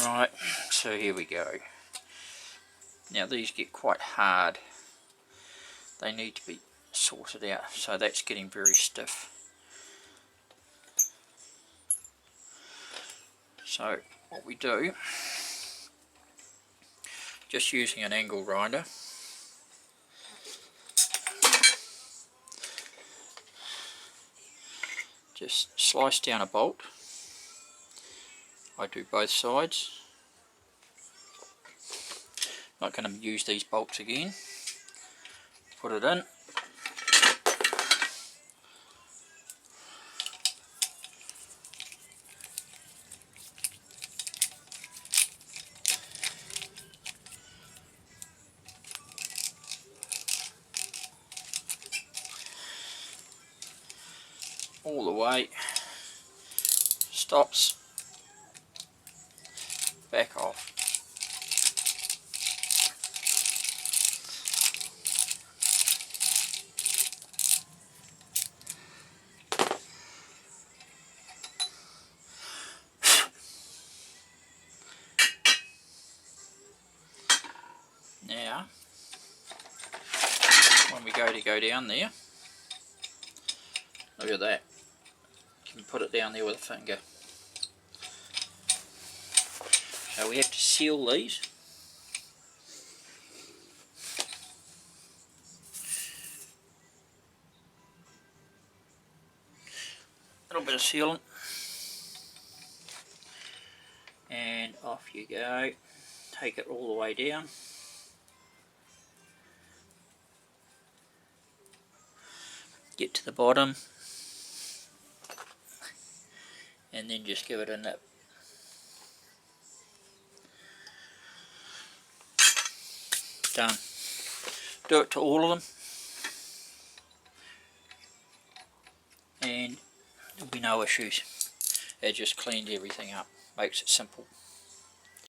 Right, so here we go. Now these get quite hard. They need to be sorted out, so that's getting very stiff. So what we do, just using an angle grinder, just slice down a bolt. I do both sides. Not going to use these bolts again. Put it in. All the way. Stops. Back off. Now, when we go down there, look at that. You can put it down there with a finger. So we have to seal these. A little bit of sealant. And off you go. Take it all the way down. Get to the bottom. And then just give it a nip. Done. Do it to all of them. And there'll be no issues. It just cleaned everything up. Makes it simple.